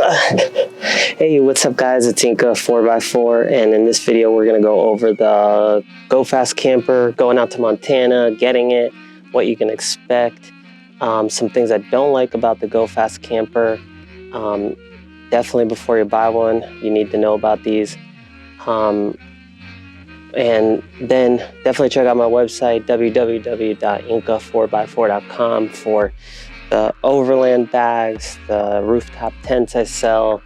Hey, what's up guys, it's Inca 4x4, and in this video we're going to go over the Go Fast camper, going out to Montana, getting it, what you can expect, some things I don't like about the Go Fast camper. Definitely before you buy one, you need to know about these. And then definitely check out my website, www.inca4x4.com, for the overland bags, the rooftop tents I sell,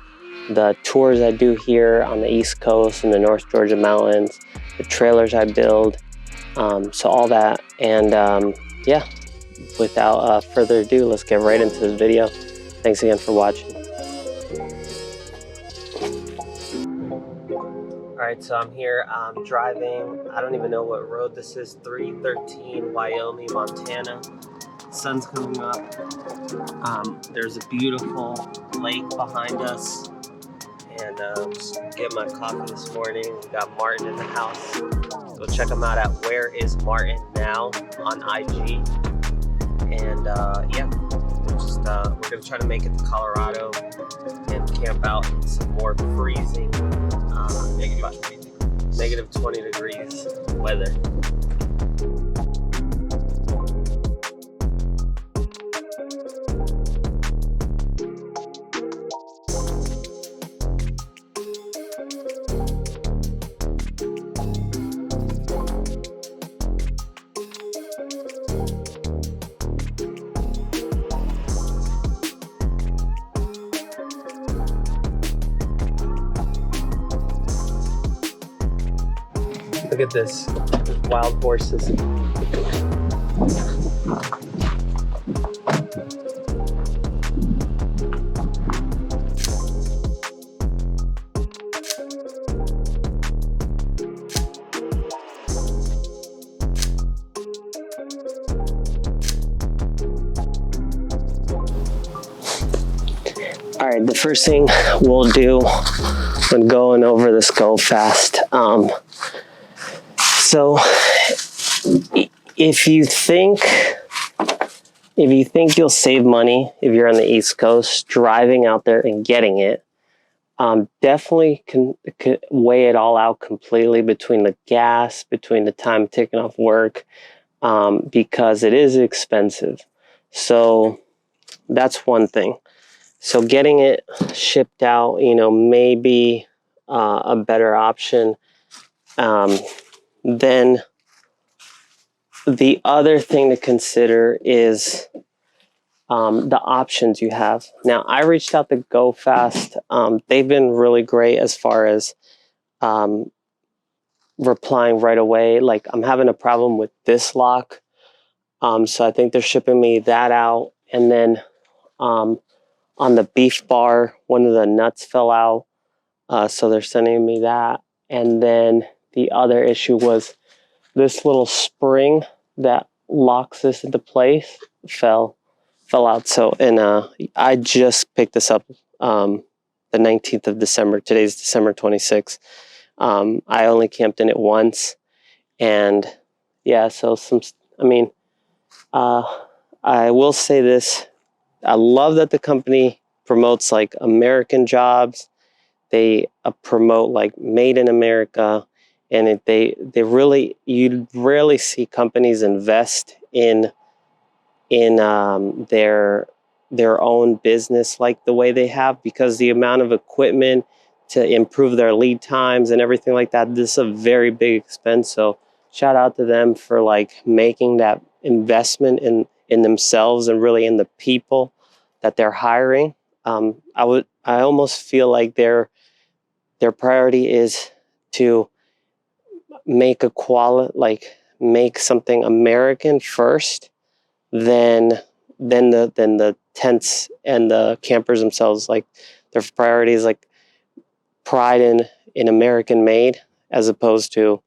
the tours I do here on the East Coast and the North Georgia mountains, the trailers I build, so all that. And yeah, without further ado, let's get right into this video. Thanks again for watching. Alright, so I'm here, driving, I don't even know what road this is, 313 Wyoming, Montana. Sun's coming up. There's a beautiful lake behind us, and just get my coffee this morning. We got Martin in the house. Go check him out at Where Is Martin Now on IG. And yeah, we're gonna try to make it to Colorado and camp out in some more freezing, negative 20 degrees weather. Look at this, there's wild horses. All right, the first thing we'll do when going over this Go Fast, so if you think you'll save money if you're on the East Coast driving out there and getting it, definitely can weigh it all out completely between the gas, between the time taking off work, because it is expensive. So that's one thing. So getting it shipped out, you know, may be a better option. Then the other thing to consider is the options you have. Now, I reached out to Go Fast. They've been really great as far as replying right away. Like, I'm having a problem with this lock, so I think they're shipping me that out. And then on the beef bar, one of the nuts fell out, so they're sending me that. And then the other issue was this little spring that locks this into place fell out. So, and I just picked this up the 19th of December. Today's December 26th. I only camped in it once, and yeah, so I will say this. I love that the company promotes like American jobs. They promote like Made in America, and you rarely see companies invest in their own business like the way they have, because the amount of equipment to improve their lead times and everything like that, this is a very big expense. So shout out to them for like making that investment in themselves and really in the people that they're hiring. I almost feel like their priority is to make make something American first, then the tents and the campers themselves. Like, their priority is like pride in American made, as opposed to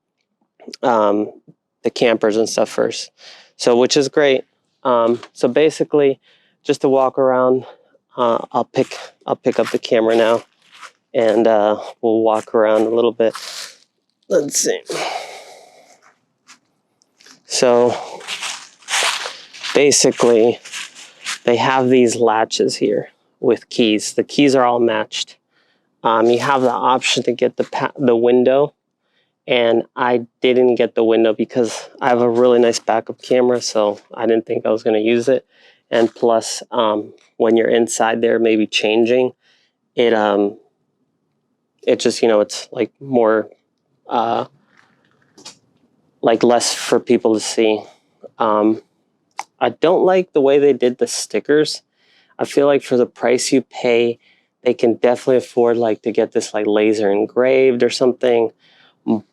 the campers and stuff first. So, which is great. So basically, just to walk around, I'll pick up the camera now, and we'll walk around a little bit. Let's see. So basically, they have these latches here, with keys. The keys are all matched. You have the option to get the window, and I didn't get the window because I have a really nice backup camera, so I didn't think I was going to use it. And plus, when you're inside there, maybe changing it, it just, it's like more, like less for people to see. I don't like the way they did the stickers. I feel like for the price you pay, they can definitely afford like to get this like laser engraved or something.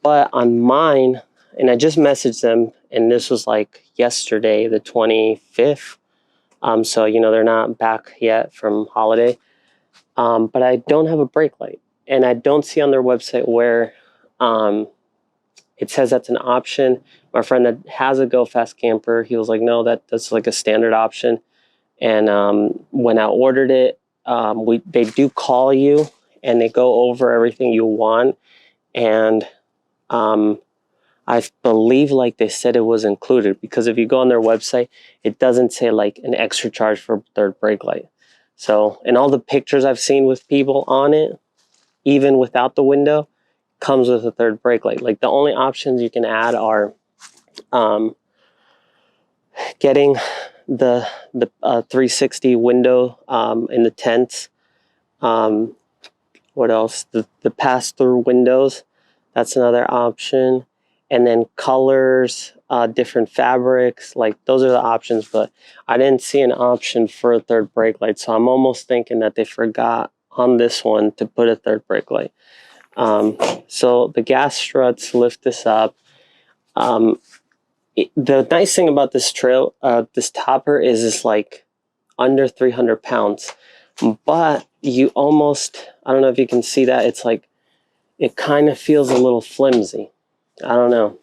But on mine, and I just messaged them, and this was like yesterday, the 25th. So they're not back yet from holiday. But I don't have a brake light, and I don't see on their website where it says that's an option. My friend that has a Go Fast camper, he was like, no, that's like a standard option. And when I ordered it, they do call you and they go over everything you want. And I believe like they said it was included, because if you go on their website, it doesn't say like an extra charge for third brake light. So, in all the pictures I've seen with people on it, even without the window, comes with a third brake light. Like the only options you can add are getting the 360 window in the tents. What else? The pass-through windows. That's another option. And then colors, different fabrics. Like those are the options. But I didn't see an option for a third brake light. So I'm almost thinking that they forgot on this one to put a third brake light. So the gas struts lift this up. The nice thing about this this topper is it's like under 300 pounds, but you almost, I don't know if you can see that, it's like, it kind of feels a little flimsy. I don't know.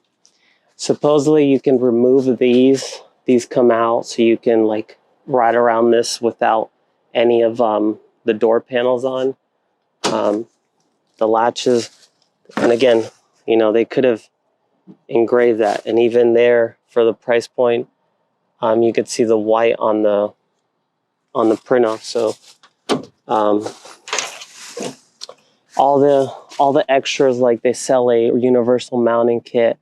Supposedly you can remove these come out, so you can like ride around this without any of the door panels on, the latches. And again, they could have engraved that, and even there for the price point, you could see the white on the print off. So all the extras, like they sell a universal mounting kit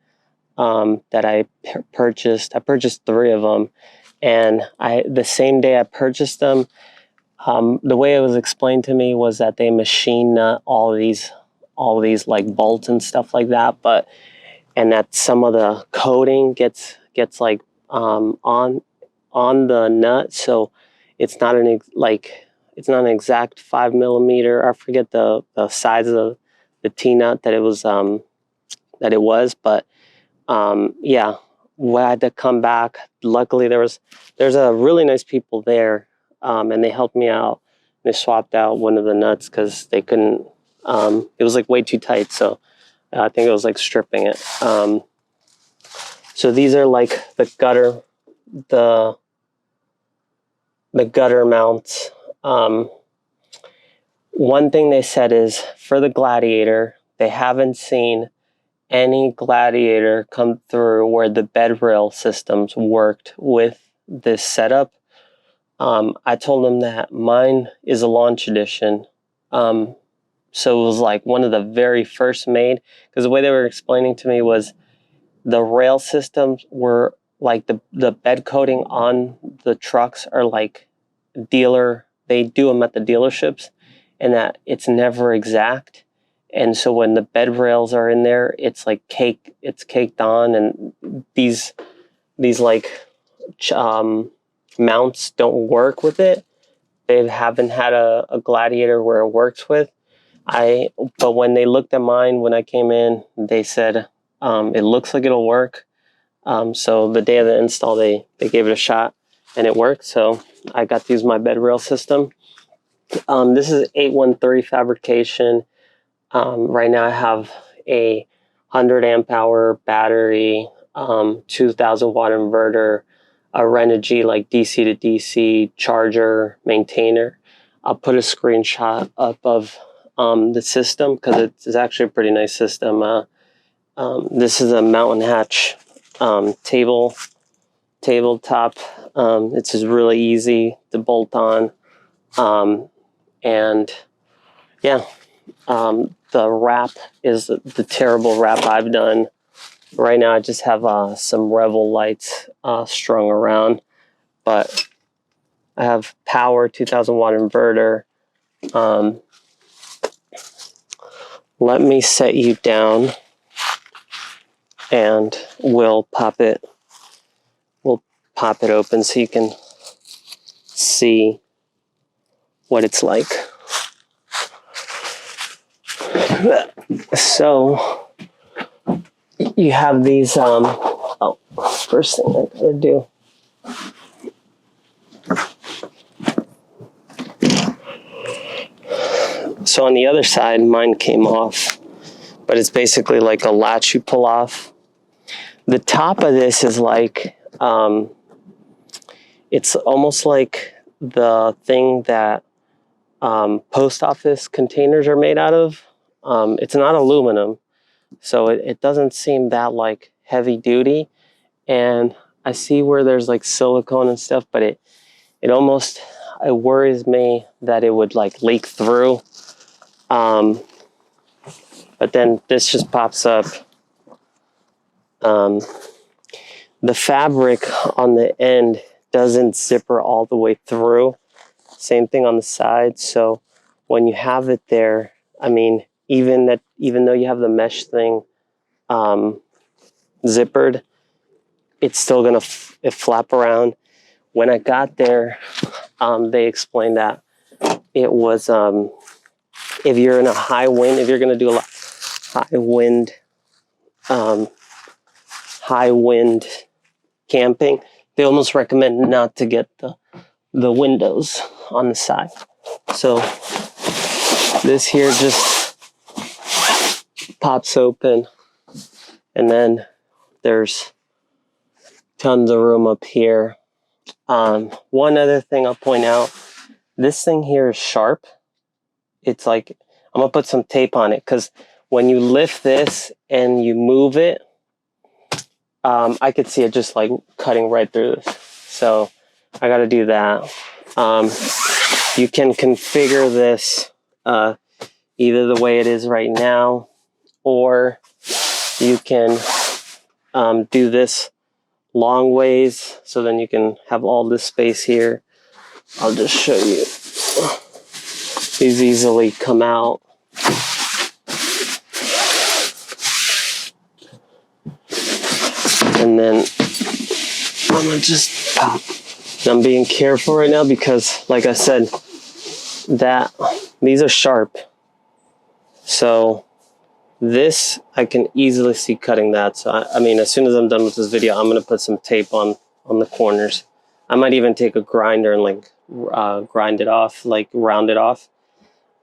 that I purchased. I purchased 3 of them, and the same day I purchased them, the way it was explained to me was that they machine nut all these like bolts and stuff like that, and that some of the coating gets like on the nut, so it's not an exact 5 millimeter. I forget the size of the T nut that it was, but yeah, we had to come back. Luckily, there's a really nice people there, and they helped me out. They swapped out one of the nuts because they couldn't. It was like way too tight, so I think it was like stripping it. So these are like the gutter mounts. One thing they said is for the Gladiator, they haven't seen any Gladiator come through where the bed rail systems worked with this setup. I told them that mine is a launch edition. So it was like one of the very first made, because the way they were explaining to me was the rail systems were like the bed coating on the trucks are like they do them at the dealerships, and that it's never exact. And so when the bed rails are in there, it's like caked on, and these like mounts don't work with it. They haven't had a Gladiator where it works with. But when they looked at mine when I came in, they said it looks like it'll work. So the day of the install, they gave it a shot, and it worked. So I got to use my bed rail system. This is 813 fabrication. Right now I have a 100 amp hour battery, 2000 watt inverter, a Renogy like DC to DC charger maintainer. I'll put a screenshot up of the system because it's actually a pretty nice system. This is a Mountain Hatch tabletop. It's just really easy to bolt on. And yeah, the wrap is the terrible wrap I've done. Right now I just have some Revel lights strung around, but I have power 2000 watt inverter. Let me set you down and we'll pop it open so you can see what it's like. So you have these first thing I gotta do, so on the other side mine came off, but it's basically like a latch you pull off. The top of this is like it's almost like the thing that post office containers are made out of. It's not aluminum, so it doesn't seem that like heavy duty. And I see where there's like silicone and stuff, but it worries me that it would like leak through. But then this just pops up. The fabric on the end doesn't zipper all the way through. Same thing on the side. So when you have it there, I mean, even though you have the mesh thing zippered, it's still gonna flap around. When I got there, they explained that it was if you're in a high wind, if you're gonna do a lot high wind camping, they almost recommend not to get the windows on the side. So this here just pops open, and then there's tons of room up here. One other thing I'll point out, this thing here is sharp. It's like, I'm gonna put some tape on it, because when you lift this and you move it, I could see it just like cutting right through this. So I gotta do that. You can configure this either the way it is right now, or you can do this long ways, so then you can have all this space here. I'll just show you. These easily come out. And then I'm gonna just pop. I'm being careful right now because, like I said, these are sharp. So this, I can easily see cutting that. So I mean, as soon as I'm done with this video, I'm gonna put some tape on the corners. I might even take a grinder and like grind it off, like round it off.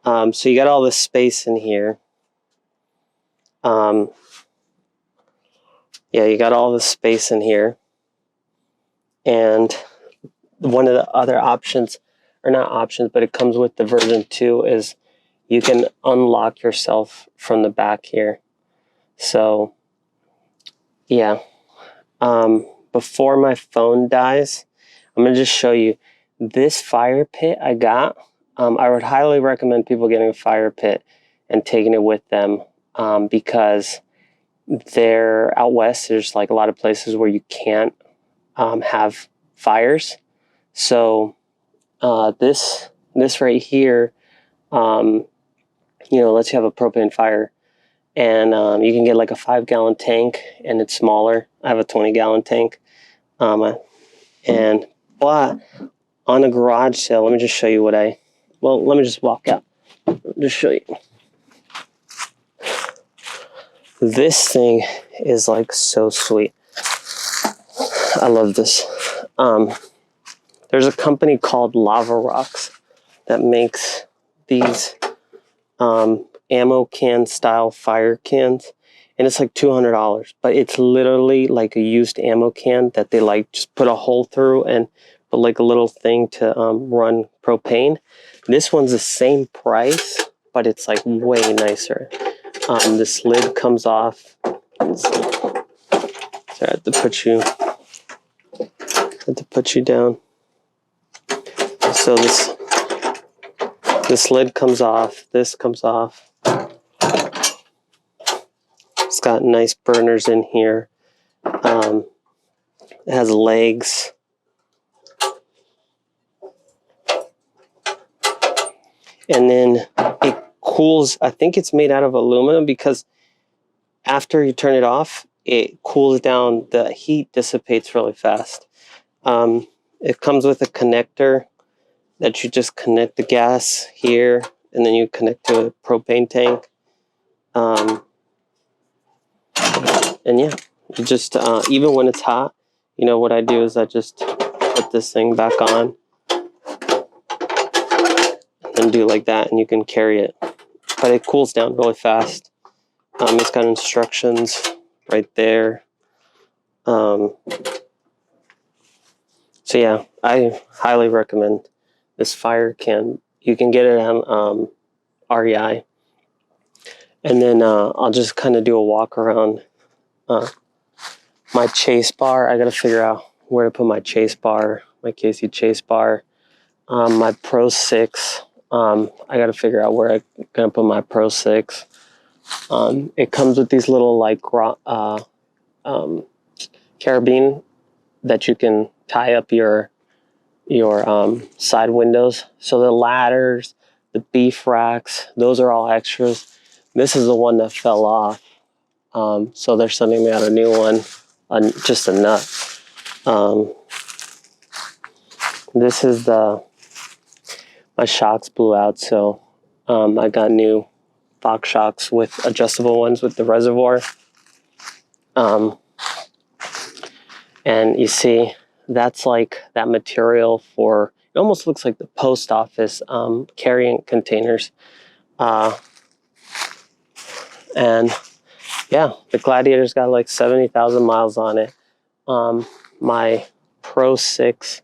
So you got all this space in here. Yeah, you got all the space in here. And one of the other options, or not options, but it comes with the version 2, is you can unlock yourself from the back here. So yeah, before my phone dies, I'm gonna just show you this fire pit I got. I would highly recommend people getting a fire pit and taking it with them, because they're out west. There's like a lot of places where you can't have fires. So this right here, lets you have a propane fire, and you can get like a 5-gallon tank, and it's smaller. I have a 20-gallon tank, but on a garage sale, let me just show you let me just walk out. Just show you. This thing is like so sweet. I love this. There's a company called Lava Rocks that makes these ammo can style fire cans, and it's like $200, but it's literally like a used ammo can that they like just put a hole through and put like a little thing to run propane. This one's the same price, but it's like way nicer. This lid comes off. So I have to put you down. So This lid comes off. This comes off. It's got nice burners in here. It has legs. And then it cools. I think it's made out of aluminum because after you turn it off, it cools down. The heat dissipates really fast. It comes with a connector that you just connect the gas here, and then you connect to a propane tank. And yeah, you just, even when it's hot, you know, what I do is I just put this thing back on and do like that, and you can carry it. But it cools down really fast. It's got instructions right there. So yeah, I highly recommend this fire can. You can get it on REI. And then I'll just kind of do a walk around my chase bar. I got to figure out where to put my chase bar, my Casey chase bar. My Pro 6. I got to figure out where I'm going to put my Pro 6. It comes with these little like carabine that you can tie up your side windows. So the ladders, the beef racks, those are all extras. This is the one that fell off. So they're sending me out a new one, just a nut. This is my shocks blew out, so I got new Fox shocks with adjustable ones with the reservoir. And you see, that's like that material for, it almost looks like the post office carrying containers. And yeah, the Gladiator's got like 70,000 miles on it. My Pro 6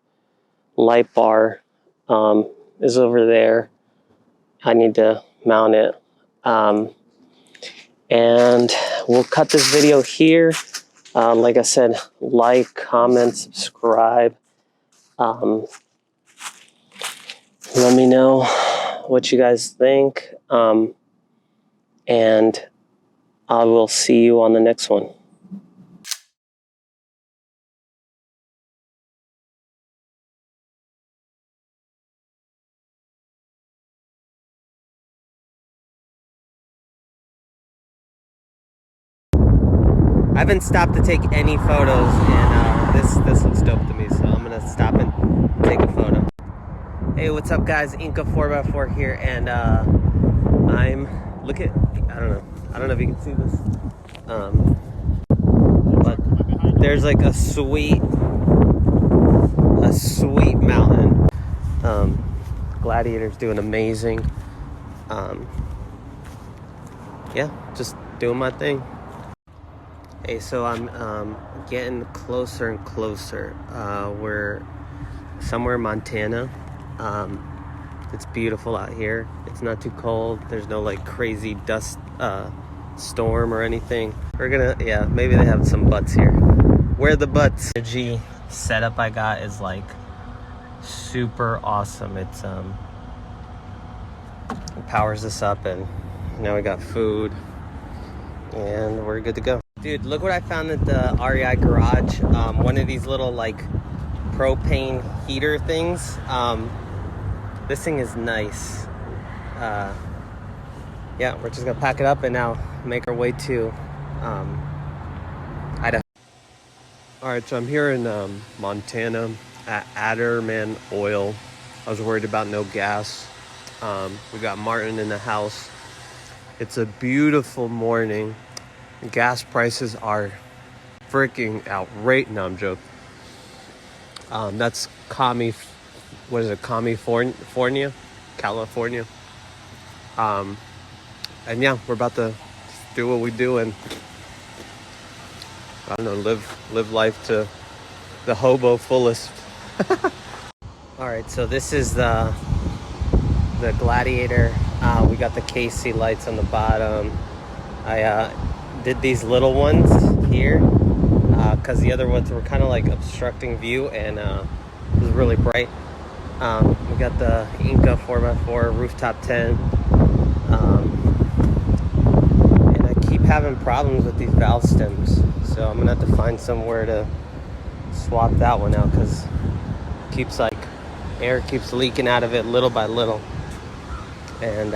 light bar is over there. I need to mount it. And we'll cut this video here. Like I said, like, comment, subscribe. Let me know what you guys think. And I will see you on the next one. I haven't stopped to take any photos, and this looks dope to me, so I'm gonna stop and take a photo. Hey, what's up, guys? Inca 4x4 here, and I'm look at, I don't know if you can see this, but there's like a sweet mountain. Gladiator's doing amazing. Yeah, just doing my thing. Hey, so I'm getting closer and closer. We're somewhere in Montana. It's beautiful out here. It's not too cold. There's no like crazy dust storm or anything. We're gonna, yeah, maybe they have some butts here. Where are the butts? The energy setup I got is like super awesome. It's it powers this up, and now we got food, and we're good to go. Dude, look what I found at the REI garage. One of these little like propane heater things. This thing is nice. Yeah, we're just gonna pack it up and now make our way to Idaho. All right, so I'm here in Montana at Adderman Oil. I was worried about no gas. We got Martin in the house. It's a beautiful morning. Gas prices are freaking outrageous. No, I'm joking. That's California. And yeah, we're about to do what we do and I don't know, live life to the hobo fullest. All right, so this is the Gladiator. We got the KC lights on the bottom. I did these little ones here because the other ones were kind of like obstructing view, and it was really bright. We We got the Inca 4x4 rooftop tent. And I keep having problems with these valve stems. So I'm gonna have to find somewhere to swap that one out because keeps like air keeps leaking out of it little by little. And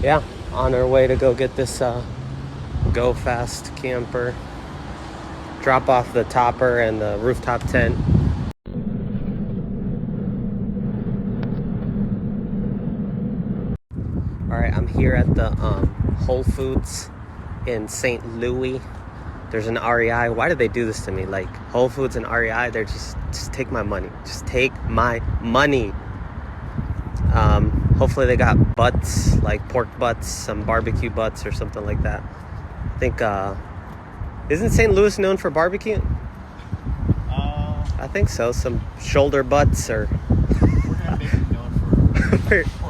yeah, on our way to go get this Go Fast camper, drop off the topper and the rooftop tent. All right, I'm here at the Whole Foods in St. Louis. There's an REI. Why did they do this to me? Like, Whole Foods and REI, they're just take my money. Just take my money. Hopefully they got butts, like pork butts, some barbecue butts or something like that. I think, isn't St. Louis known for barbecue? I think so. Some shoulder butts or... We're going to be known for